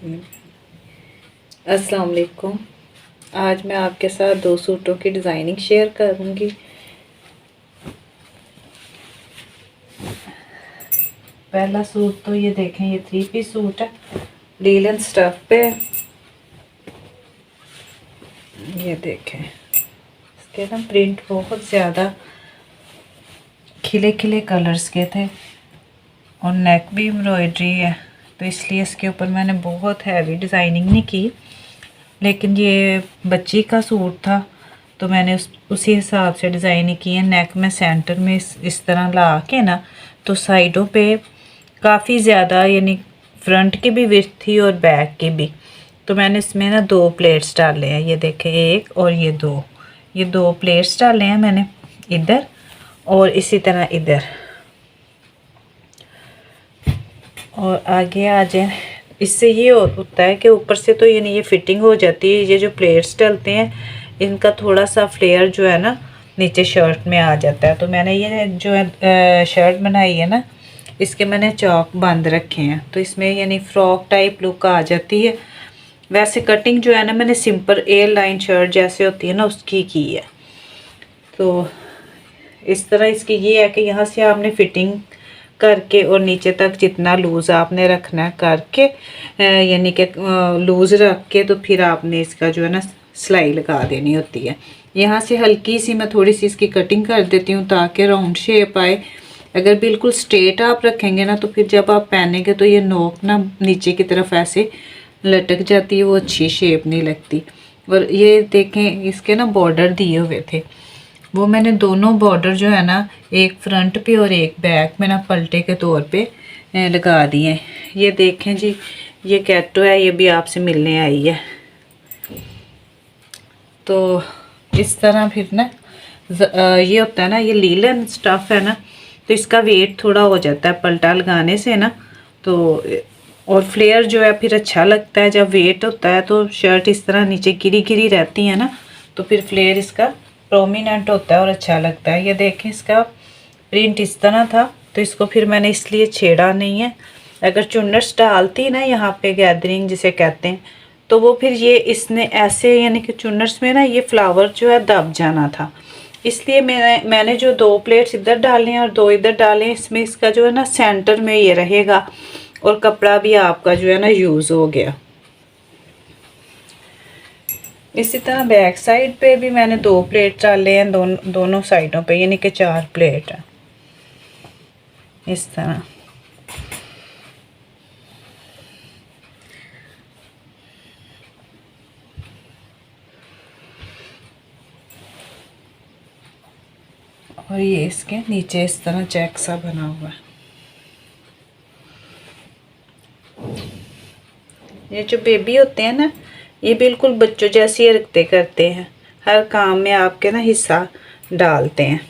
अस्सलाम वालेकुम। आज मैं आपके साथ दो सूटों की डिज़ाइनिंग शेयर करूंगी। पहला सूट तो ये देखें, ये 3 पीस सूट है, लीलन स्टफ पे है। ये देखें, इसके ना प्रिंट बहुत ज़्यादा खिले खिले कलर्स के थे और नेक भी एम्ब्रॉयडरी है, तो इसलिए इसके ऊपर मैंने बहुत हैवी डिज़ाइनिंग नहीं की। लेकिन ये बच्ची का सूट था तो मैंने उसी हिसाब से डिज़ाइनिंग की है। नेक में सेंटर में इस तरह ला के ना, तो साइडों पे काफ़ी ज़्यादा, यानी फ्रंट की भी विड्थ थी और बैक की भी। तो मैंने इसमें ना 2 प्लेट्स डाले हैं। ये देखें, एक और ये दो प्लेट्स डाले हैं मैंने इधर और इसी तरह इधर। और आगे आ जाए, इससे ये होता है कि ऊपर से तो ये फिटिंग हो जाती है। ये जो प्लेट्स डलते हैं इनका थोड़ा सा फ्लेयर जो है ना नीचे शर्ट में आ जाता है। तो मैंने ये जो है शर्ट बनाई है ना, इसके मैंने चौक बांध रखे हैं, तो इसमें यानी फ्रॉक टाइप लुक आ जाती है। वैसे कटिंग जो है ना मैंने सिंपल एयर लाइन शर्ट जैसे होती है ना उसकी की है। तो इस तरह इसकी ये है कि यहाँ से आपने फिटिंग करके और नीचे तक जितना लूज़ आपने रखना है करके, यानी कि लूज़ रख के, तो फिर आपने इसका जो है ना सिलाई लगा देनी होती है। यहाँ से हल्की सी मैं थोड़ी सी इसकी कटिंग कर देती हूँ ताकि राउंड शेप आए। अगर बिल्कुल स्ट्रेट आप रखेंगे ना तो फिर जब आप पहनेंगे तो ये नोक ना नीचे की तरफ ऐसे लटक जाती है, वो अच्छी शेप नहीं लगती। और ये देखें, इसके ना बॉर्डर दिए हुए थे, वो मैंने दोनों बॉर्डर जो है ना, एक फ्रंट पे और एक बैक में ना पलटे के तौर पे लगा दिए। ये देखें जी, ये कैटो है, ये भी आपसे मिलने आई है। तो इस तरह फिर ना ये होता है ना, ये लीलन स्टफ है ना, तो इसका वेट थोड़ा हो जाता है पलटा लगाने से ना। तो और फ्लेयर जो है फिर अच्छा लगता है जब वेट होता है, तो शर्ट इस तरह नीचे गिरी गिरी रहती है ना, तो फिर फ्लेयर इसका प्रोमिनेंट होता है और अच्छा लगता है। ये देखें, इसका प्रिंट इस तरह था, तो इसको फिर मैंने इसलिए छेड़ा नहीं है। अगर चुन्नट्स डालती ना यहाँ पे, गैदरिंग जिसे कहते हैं, तो वो फिर ये इसने ऐसे, यानी कि चुन्नट्स में ना ये फ्लावर जो है दब जाना था। इसलिए मैंने जो 2 प्लेट्स इधर डाले हैं और 2 इधर डाले हैं, इसमें इसका जो है ना सेंटर में ये रहेगा और कपड़ा भी आपका जो है ना यूज़ हो गया। इसी तरह बैक साइड पे भी मैंने 2 प्लेट डाले हैं, दोनों साइडों पे, यानी कि 4 प्लेट है इस तरह। और ये इसके नीचे इस तरह चेक सा बना हुआ है। ये जो बेबी होते हैं ना, ये बिल्कुल बच्चों जैसी हरकतें करते हैं, हर काम में आपके ना हिस्सा डालते हैं।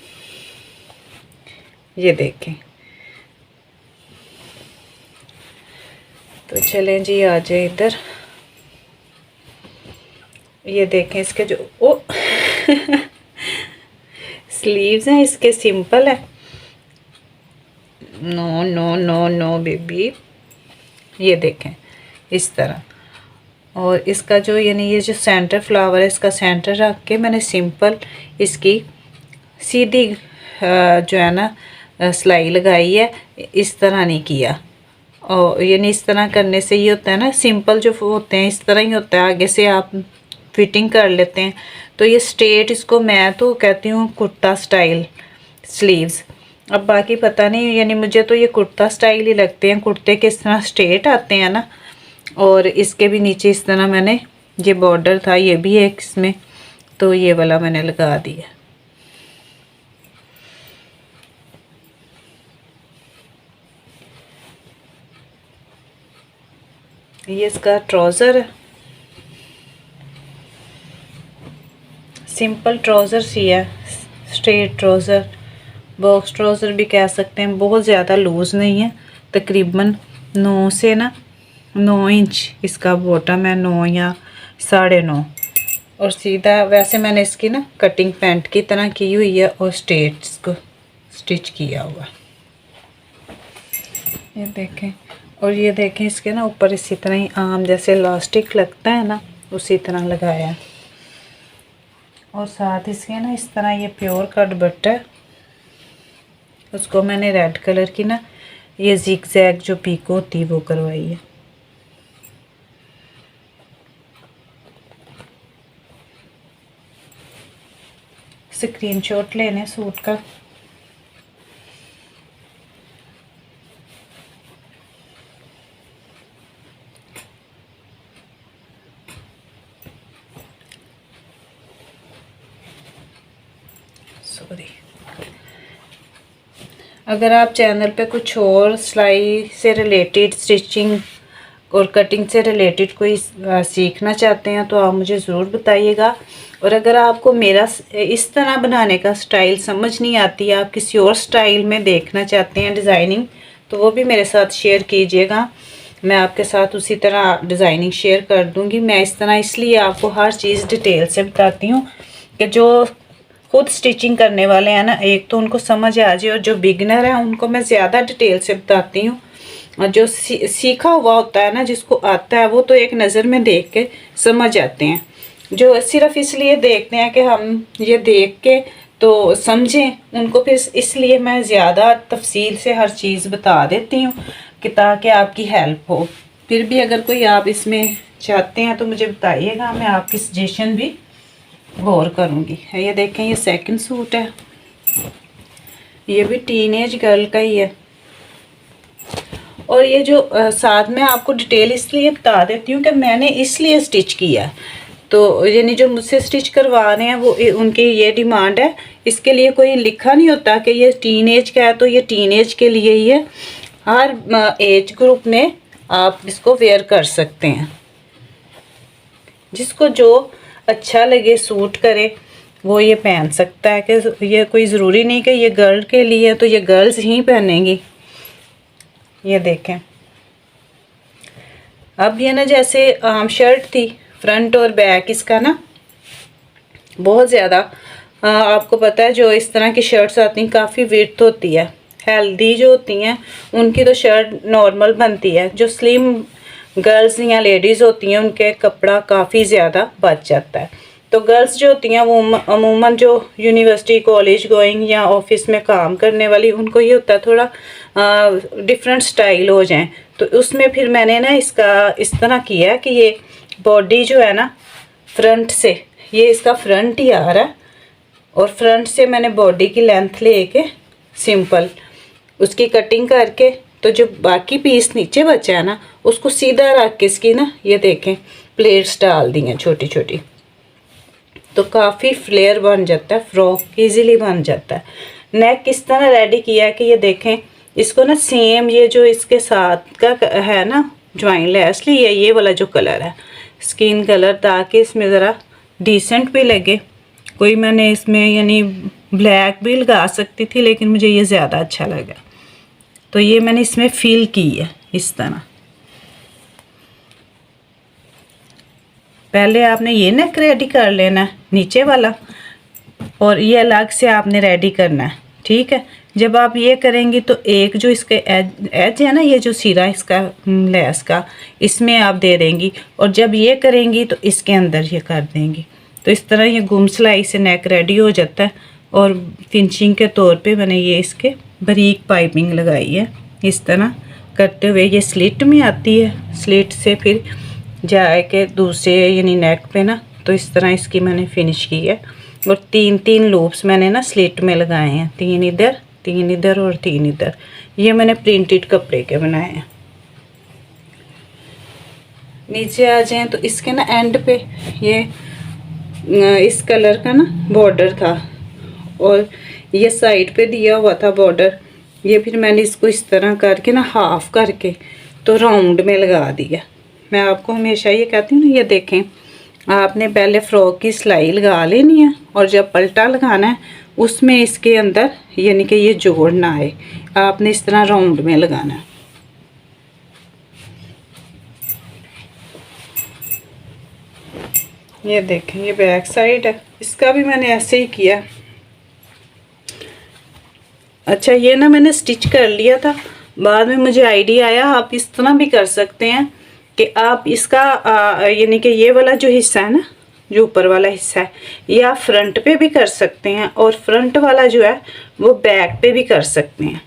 ये देखें, तो चलें जी, आ जाए इधर। ये देखें, इसके जो स्लीव्स हैं इसके सिंपल है। No no no no baby, ये देखें इस तरह। और इसका जो, यानी ये जो सेंटर फ्लावर है, इसका सेंटर रख के मैंने सिंपल इसकी सीधी जो है ना सिलाई लगाई है, इस तरह नहीं किया। और यानी इस तरह करने से ये होता है ना, सिंपल जो होते हैं इस तरह ही होता है, आगे से आप फिटिंग कर लेते हैं। तो ये स्ट्रेट, इसको मैं तो कहती हूँ कुर्ता स्टाइल स्लीव्स। अब बाकी पता नहीं, यानी मुझे तो ये कुर्ता स्टाइल ही लगते हैं। कुर्ते के इस तरह स्ट्रेट आते हैं ना, और इसके भी नीचे इस तरह मैंने, ये बॉर्डर था ये भी एक इसमें, तो ये वाला मैंने लगा दिया। ये इसका ट्राउज़र है, सिंपल ट्राउज़र सी है, स्ट्रेट ट्राउज़र, बॉक्स ट्राउज़र भी कह सकते हैं। बहुत ज़्यादा लूज़ नहीं है, तकरीबन 9 से ना 9 इंच इसका बॉटम है, 9 या 9.5। और सीधा, वैसे मैंने इसकी ना कटिंग पैंट की तरह की हुई है और स्ट्रेट को स्टिच किया हुआ। ये देखें, और ये देखें इसके ना ऊपर इसी तरह ही आम जैसे इलास्टिक लगता है ना, उसी तरह लगाया। और साथ इसके ना इस तरह ये प्योर का दुपट्टा है, उसको मैंने रेड कलर की ना ये जिग जैग जो पीको होती है वो करवाई है। स्क्रीनशॉट लेने सूट का। सॉरी, अगर आप चैनल पे कुछ और सिलाई से रिलेटेड, स्टिचिंग और कटिंग से रिलेटेड कोई सीखना चाहते हैं तो आप मुझे ज़रूर बताइएगा। और अगर आपको मेरा इस तरह बनाने का स्टाइल समझ नहीं आती, आप किसी और स्टाइल में देखना चाहते हैं डिज़ाइनिंग, तो वो भी मेरे साथ शेयर कीजिएगा। मैं आपके साथ उसी तरह डिज़ाइनिंग शेयर कर दूँगी। मैं इस तरह इसलिए आपको हर चीज़ डिटेल से बताती हूँ कि जो खुद स्टिचिंग करने वाले हैं ना, एक तो उनको समझ आ जाए, और जो बिगनर है उनको मैं ज़्यादा डिटेल से बताती हूँ। और जो सीखा हुआ होता है ना, जिसको आता है, वो तो एक नज़र में देख के समझ जाते हैं। जो सिर्फ इसलिए देखते हैं कि हम ये देख के तो समझें, उनको फिर इसलिए मैं ज़्यादा तफसील से हर चीज़ बता देती हूँ कि ताकि आपकी हेल्प हो। फिर भी अगर कोई आप इसमें चाहते हैं तो मुझे बताइएगा, मैं आपकी सजेशन भी गौर करूँगी। ये देखें, ये सेकंड सूट है, ये भी टीनेज गर्ल का ही है। और ये जो साथ में आपको डिटेल इसलिए बता देती हूँ कि मैंने इसलिए स्टिच किया, तो यानी जो मुझसे स्टिच करवा रहे हैं वो उनकी ये डिमांड है। इसके लिए कोई लिखा नहीं होता कि ये टीनेज का है तो ये टीनेज के लिए ही है। हर एज ग्रुप में आप इसको वेयर कर सकते हैं, जिसको जो अच्छा लगे, सूट करे, वो ये पहन सकता है। कि ये कोई ज़रूरी नहीं कि ये गर्ल के लिए है तो ये गर्ल्स ही पहनेंगी। ये देखें, अब ये ना जैसे आम शर्ट थी, फ्रंट और बैक इसका ना बहुत ज़्यादा, आपको पता है जो इस तरह की शर्ट्स आती हैं काफ़ी विड्थ होती है। हेल्दी जो होती हैं उनकी तो शर्ट नॉर्मल बनती है, जो स्लिम गर्ल्स या लेडीज़ होती हैं उनके कपड़ा काफ़ी ज़्यादा बच जाता है। तो गर्ल्स जो होती हैं वो अमूमन जो यूनिवर्सिटी, कॉलेज गोइंग या ऑफिस में काम करने वाली, उनको ये होता है थोड़ा डिफरेंट स्टाइल हो जाए। तो उसमें फिर मैंने ना इसका इस तरह किया कि ये बॉडी जो है ना फ्रंट से, ये इसका फ्रंट ही आ रहा है, और फ्रंट से मैंने बॉडी की लेंथ लेके सिंपल उसकी कटिंग करके, तो जो बाकी पीस नीचे बचा है ना उसको सीधा रख के इसकी ना ये देखें प्लेट्स डाल दी हैं छोटी छोटी, तो काफ़ी फ्लेयर बन जाता है, फ्रॉक इजीली बन जाता है। नेक इस तरह रेडी किया है कि ये देखें, इसको ना सेम ये जो इसके साथ का है ना ज्वाइन लेस ली है, ये वाला जो कलर है स्किन कलर, ताकि इसमें ज़रा डिसेंट भी लगे। कोई मैंने इसमें यानी ब्लैक भी लगा सकती थी, लेकिन मुझे ये ज़्यादा अच्छा लगा, तो ये मैंने इसमें फिल की है इस तरह। पहले आपने ये नेक रेडी कर लेना है नीचे वाला, और ये अलग से आपने रेडी करना है, ठीक है। जब आप ये करेंगी तो एक जो इसके एज है ना, ये जो सिरा इसका लेस का, इसमें आप दे देंगी, और जब ये करेंगी तो इसके अंदर ये कर देंगी। तो इस तरह ये गुम सिलाई से नेक रेडी हो जाता है। और फिनिशिंग के तौर पे मैंने ये इसके बारीक पाइपिंग लगाई है इस तरह करते हुए। ये स्लिट में आती है, स्लिट से फिर जाए के दूसरे यानी नेक पे ना, तो इस तरह इसकी मैंने फिनिश की है। और तीन तीन लूप्स मैंने ना स्लिट में लगाए हैं, तीन इधर और तीन इधर। ये मैंने प्रिंटेड कपड़े के बनाए हैं। नीचे आ जाएं तो इसके ना एंड पे ये इस कलर का ना बॉर्डर था, और ये साइड पे दिया हुआ था बॉर्डर। ये फिर मैंने इसको इस तरह करके ना हाफ करके तो राउंड में लगा दिया। मैं आपको हमेशा ये कहती हूँ ना, ये देखें, आपने पहले फ्रॉक की सिलाई लगा लेनी है, और जब पलटा लगाना है उसमें इसके अंदर यानी कि ये जोड़ ना आए, आपने इस तरह राउंड में लगाना है। ये देखें, ये बैक साइड है, इसका भी मैंने ऐसे ही किया। अच्छा, ये ना मैंने स्टिच कर लिया था, बाद में मुझे आइडिया आया आप इस तरह भी कर सकते हैं कि आप इसका यानी कि ये वाला जो हिस्सा है ना, जो ऊपर वाला हिस्सा है, ये आप फ्रंट पे भी कर सकते हैं और फ्रंट वाला जो है वो बैक पे भी कर सकते हैं।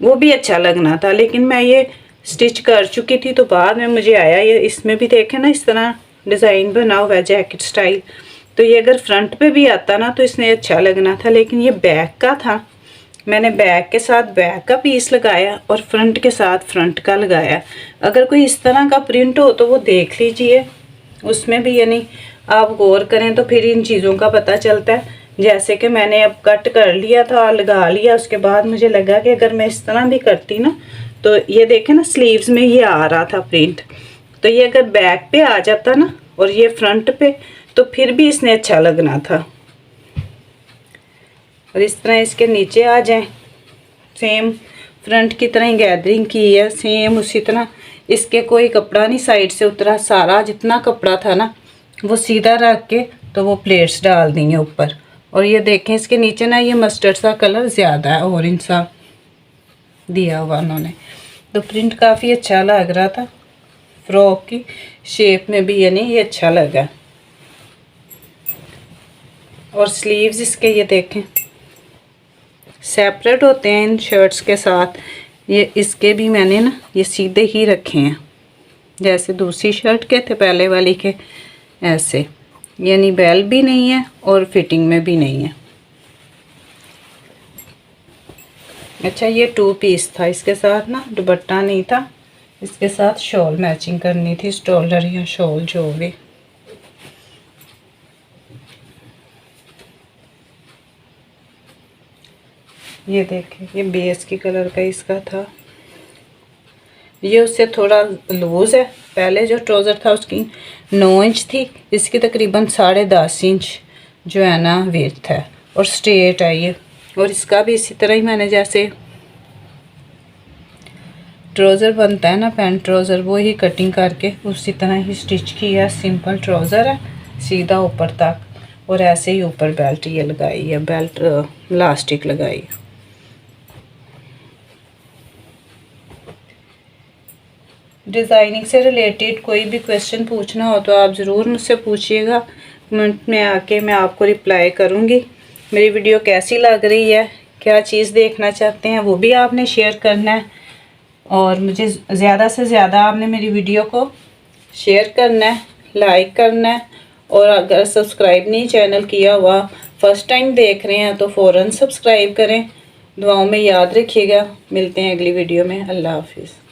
वो भी अच्छा लगना था, लेकिन मैं ये स्टिच कर चुकी थी तो बाद में मुझे आया ये इसमें भी देखें ना इस तरह डिज़ाइन बना हुआ है जैकेट स्टाइल, तो ये अगर फ्रंट पे भी आता ना तो इसने अच्छा लगना था, लेकिन ये बैक का था। मैंने बैक के साथ बैक का पीस लगाया और फ्रंट के साथ फ्रंट का लगाया। अगर कोई इस तरह का प्रिंट हो तो वो देख लीजिए, उसमें भी यानी आप गौर करें तो फिर इन चीज़ों का पता चलता है। जैसे कि मैंने अब कट कर लिया था, लगा लिया, उसके बाद मुझे लगा कि अगर मैं इस तरह भी करती ना तो ये देखें ना स्लीव्स में ये आ रहा था प्रिंट, तो ये अगर बैक पे आ जाता ना और ये फ्रंट पे तो फिर भी इसने अच्छा लगना था। और इस तरह इसके नीचे आ जाए, सेम फ्रंट की तरह ही गैदरिंग की है, सेम उसी तरह इसके कोई कपड़ा नहीं साइड से उतरा, सारा जितना कपड़ा था ना वो सीधा रख के तो वो प्लेट्स डाल दी हैं ऊपर। और ये देखें इसके नीचे ना ये मस्टर्ड सा कलर ज़्यादा है, ऑरेंज सा दिया हुआ उन्होंने, तो प्रिंट काफ़ी अच्छा लग रहा था। फ्रॉक की शेप में भी यानी ये अच्छा लगा। और स्लीव्स इसके ये देखें सेपरेट होते हैं इन शर्ट्स के साथ, ये इसके भी मैंने ना ये सीधे ही रखे हैं जैसे दूसरी शर्ट के थे पहले वाली के, ऐसे यानी बेल भी नहीं है और फिटिंग में भी नहीं है। अच्छा ये 2 पीस था, इसके साथ ना दुपट्टा नहीं था, इसके साथ शॉल मैचिंग करनी थी, स्टोलर या शॉल जो भी। ये देखें ये बेस की कलर का इसका था, ये उससे थोड़ा लूज़ है। पहले जो ट्राउज़र था उसकी 9 इंच थी, इसकी तकरीबन 10.5 इंच जो है ना विड्थ है और स्ट्रेट है ये। और इसका भी इसी तरह ही मैंने जैसे ट्राउज़र बनता है ना पैंट ट्राउज़र, वो ही कटिंग करके उसी तरह ही स्टिच किया। सिंपल ट्राउज़र है सीधा ऊपर तक, और ऐसे ही ऊपर बेल्ट ये लगाई है, बेल्ट इलास्टिक लगाई है। डिज़ाइनिंग से रिलेटेड कोई भी क्वेश्चन पूछना हो तो आप ज़रूर मुझसे पूछिएगा, कमेंट में आके मैं आपको रिप्लाई करूँगी। मेरी वीडियो कैसी लग रही है, क्या चीज़ देखना चाहते हैं वो भी आपने शेयर करना है, और मुझे ज़्यादा से ज़्यादा आपने मेरी वीडियो को शेयर करना है, लाइक करना है, और अगर सब्सक्राइब नहीं चैनल किया हुआ फर्स्ट टाइम देख रहे हैं तो फ़ौरन सब्सक्राइब करें। दुआओं में याद रखिएगा, मिलते हैं अगली वीडियो में। अल्लाह हाफिज़।